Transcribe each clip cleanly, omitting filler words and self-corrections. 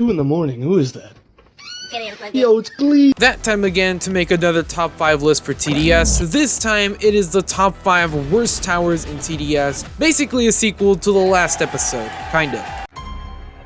2 in the morning, who is that? Yo, it's Glee! That time again to make another top 5 list for TDS. This time it is the top 5 worst towers in TDS. Basically a sequel to the last episode, kinda.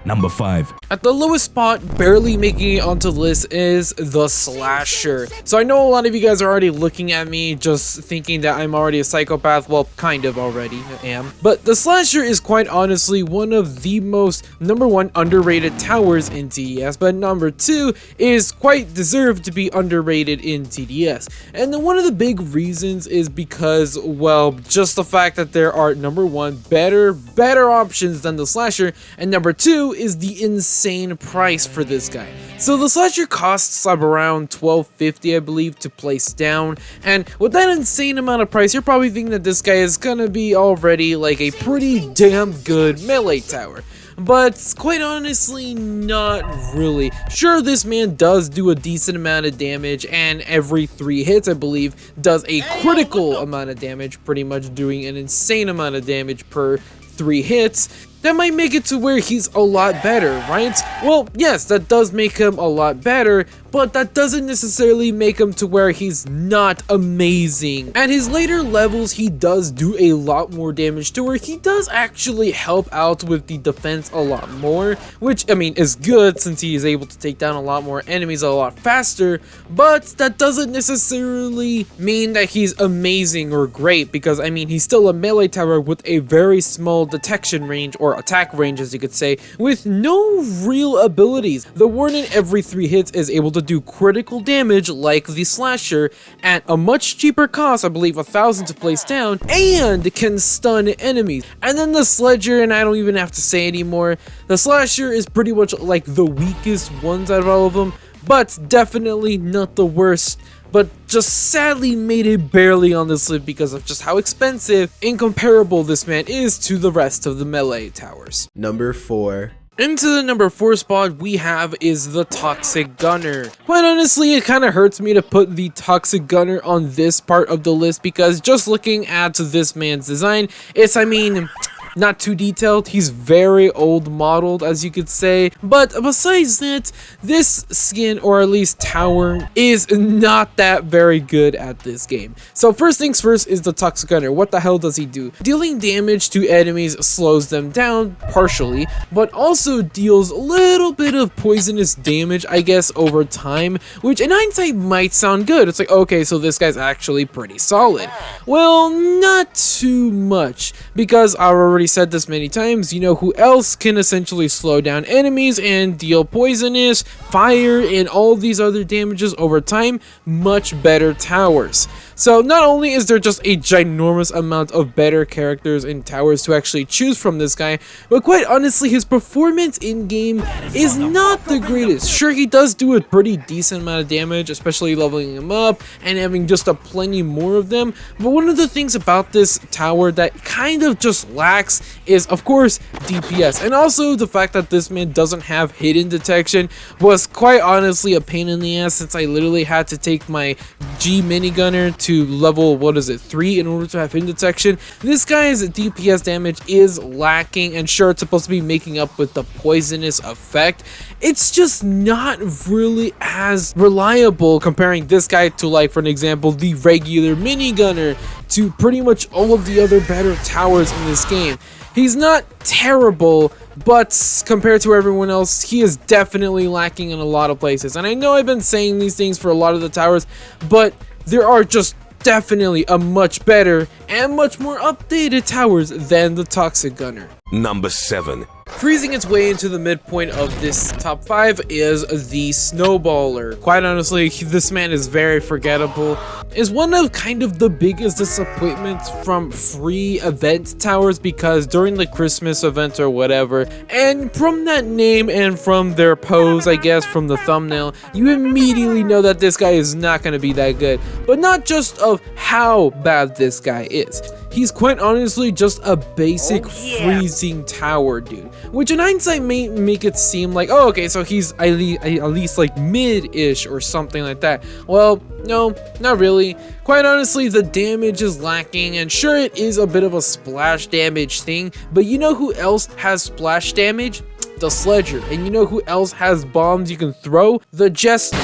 Number 5. At the lowest spot, barely making it onto the list, is the Slasher. So I know a lot of you guys are already looking at me just thinking that I'm already a psychopath. Well, kind of already am. But the Slasher is quite honestly one of the most, number 1, underrated towers in TDS, but number 2 is quite deserved to be underrated in TDS. And then one of the big reasons is because, well, just the fact that there are, number 1, better options than the Slasher, and number 2 is the insane price for this guy. So the Slasher costs around $12.50 I believe to place down, and with that insane amount of price, you're probably thinking that this guy is gonna be already like a pretty damn good melee tower. But quite honestly, not really. Sure, this man does do a decent amount of damage, and every 3 hits I believe does a critical amount of damage, pretty much doing an insane amount of damage per 3 hits. That might make it to where he's a lot better, right? Well, yes, that does make him a lot better, but that doesn't necessarily make him to where he's not amazing. At his later levels, he does do a lot more damage to where he does actually help out with the defense a lot more, which, I mean, is good since he is able to take down a lot more enemies a lot faster, but that doesn't necessarily mean that he's amazing or great, because, I mean, he's still a melee tower with a very small detection range, or attack range as you could say, with no real abilities. The Warden every 3 hits is able to do critical damage like the Slasher at a much cheaper cost, I believe 1,000 to place down, and can stun enemies. And then the Sledger, and I don't even have to say anymore, the Slasher is pretty much like the weakest ones out of all of them, but definitely not the worst. But just sadly made it barely on this list because of just how expensive, incomparable this man is to the rest of the melee towers. Number 4. Into the number 4 spot we have is the Toxic Gunner. Quite honestly, it kind of hurts me to put the Toxic Gunner on this part of the list because just looking at this man's design, it's, I mean, not too detailed. He's very old modeled, as you could say, but besides that, this skin, or at least tower, is not that very good at this game. So first things first is the Toxic Gunner. What the hell does he do? Dealing damage to enemies slows them down partially, but also deals a little bit of poisonous damage, I guess, over time, which in hindsight might sound good. It's like, okay, so this guy's actually pretty solid. Well, not too much, because I already said this many times, you know who else can essentially slow down enemies and deal poisonous, fire, and all these other damages over time? Much better towers. So not only is there just a ginormous amount of better characters and towers to actually choose from this guy, but quite honestly, his performance in game is not the greatest. Sure, he does do a pretty decent amount of damage, especially leveling him up and having just a plenty more of them, but one of the things about this tower that kind of just lacks is, of course, DPS, and also the fact that this man doesn't have hidden detection was quite honestly a pain in the ass, since I literally had to take my G minigunner to level, what is it, 3 in order to have hidden detection. This guy's DPS damage is lacking, and sure, it's supposed to be making up with the poisonous effect. It's just not really as reliable comparing this guy to, like, for an example, the regular minigunner, to pretty much all of the other better towers in this game. He's not terrible, but compared to everyone else, he is definitely lacking in a lot of places. And I know I've been saying these things for a lot of the towers, but there are just definitely a much better and much more updated towers than the Toxic Gunner. Number 7. Freezing its way into the midpoint of this top 5 is the Snowballer. Quite honestly, this man is very forgettable. Is one of kind of the biggest disappointments from free event towers, because during the Christmas event or whatever, and from that name and from their pose, I guess, from the thumbnail, you immediately know that this guy is not going to be that good. But not just of how bad this guy is. He's quite honestly just a basic freezing tower, dude. Which in hindsight may make it seem like, oh, okay, so he's at least like mid-ish or something like that. Well, no, not really. Quite honestly, the damage is lacking, and sure, it is a bit of a splash damage thing, but you know who else has splash damage? The Sledger. And you know who else has bombs you can throw? The Jester.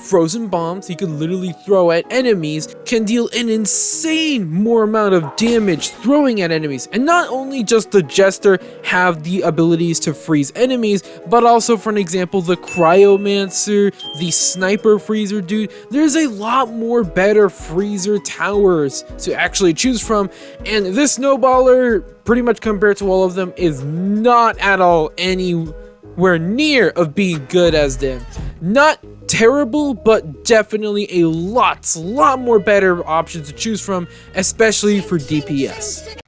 Frozen bombs he can literally throw at enemies can deal an insane more amount of damage throwing at enemies. And not only just the Jester have the abilities to freeze enemies, but also, for an example, the Cryomancer, the Sniper Freezer dude. There's a lot more better freezer towers to actually choose from, and this Snowballer, pretty much compared to all of them, is not at all anywhere near of being good as them. Not terrible, but definitely a lot more better options to choose from, especially for DPS.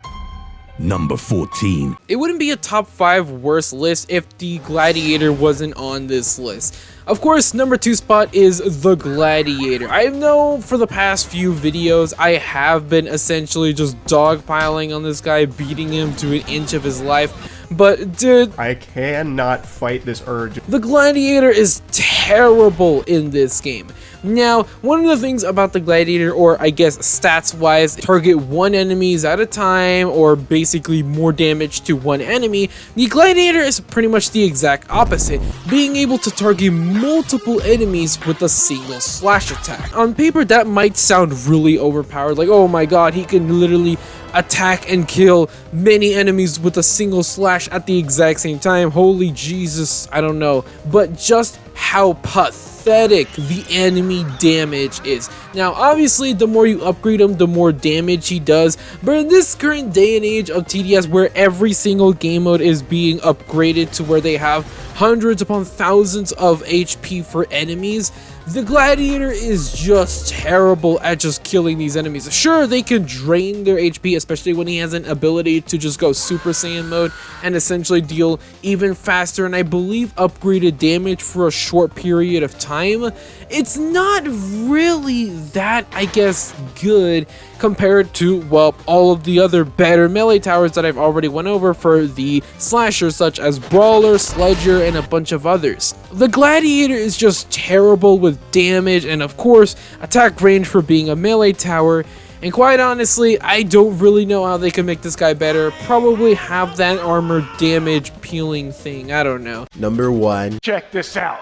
Number 14. It wouldn't be a top 5 worst list if the Gladiator wasn't on this list. Of course, number 2 spot is the Gladiator. I know for the past few videos, I have been essentially just dogpiling on this guy, beating him to an inch of his life. But dude, I cannot fight this urge. the Gladiator is terrible in this game. Now, one of the things about the Gladiator, or I guess stats wise, target one enemies at a time, or basically more damage to one enemy. The Gladiator is pretty much the exact opposite, being able to target multiple enemies with a single slash attack. On paper, that might sound really overpowered, like, oh my god, he can literally attack and kill many enemies with a single slash at the exact same time. Holy Jesus, I don't know. But just how pathetic the enemy damage is. Now, obviously, the more you upgrade him, the more damage he does. But in this current day and age of TDS, where every single game mode is being upgraded to where they have hundreds upon thousands of HP for enemies, the Gladiator is just terrible at just killing these enemies. Sure, they can drain their HP, especially when he has an ability to just go Super Saiyan mode and essentially deal even faster, and I believe upgraded damage for a short period of time. It's not really that, I guess, good compared to, well, all of the other better melee towers that I've already went over for the slashers, such as Brawler, Sledger, and a bunch of others. The Gladiator is just terrible with damage and, of course, attack range for being a melee tower. And quite honestly, I don't really know how they can make this guy better. Probably have that armor damage peeling thing, I don't know. Number 1. Check this out.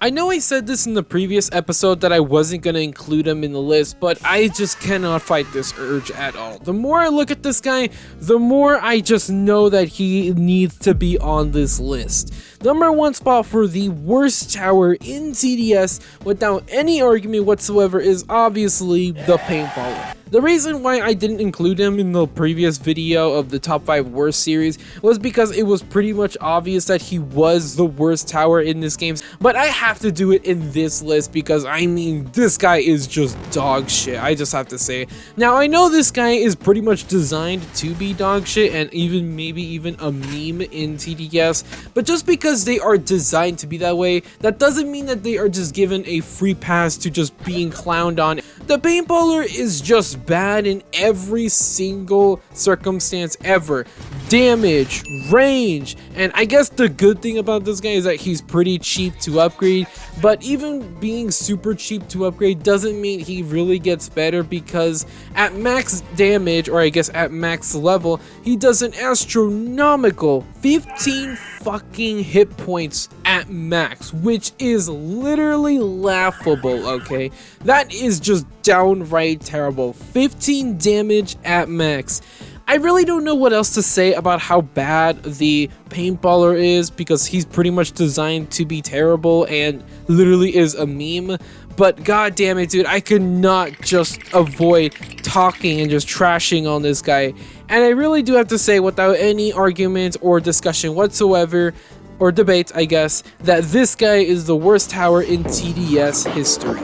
I know I said this in the previous episode that I wasn't going to include him in the list, but I just cannot fight this urge at all. The more I look at this guy, the more I just know that he needs to be on this list. Number 1 spot for the worst tower in TDS, without any argument whatsoever, is obviously the Paintballer. The reason why I didn't include him in the previous video of the top 5 worst series was because it was pretty much obvious that he was the worst tower in this game, but I have to do it in this list because, I mean, this guy is just dog shit, I just have to say. Now, I know this guy is pretty much designed to be dog shit and maybe even a meme in TDS, but just because they are designed to be that way, that doesn't mean that they are just given a free pass to just being clowned on. The Paintballer is just bad in every single circumstance ever. Damage, range, and I guess the good thing about this guy is that he's pretty cheap to upgrade, but even being super cheap to upgrade doesn't mean he really gets better, because at max damage, or I guess at max level, he does an astronomical 15 fucking hit points at max, which is literally laughable, okay? That is just downright terrible. 15 damage at max. I really don't know what else to say about how bad the Paintballer is, because he's pretty much designed to be terrible and literally is a meme. But god damn it, dude, I could not just avoid talking and just trashing on this guy. And I really do have to say, without any argument or discussion whatsoever, or debate, I guess, that this guy is the worst tower in TDS history.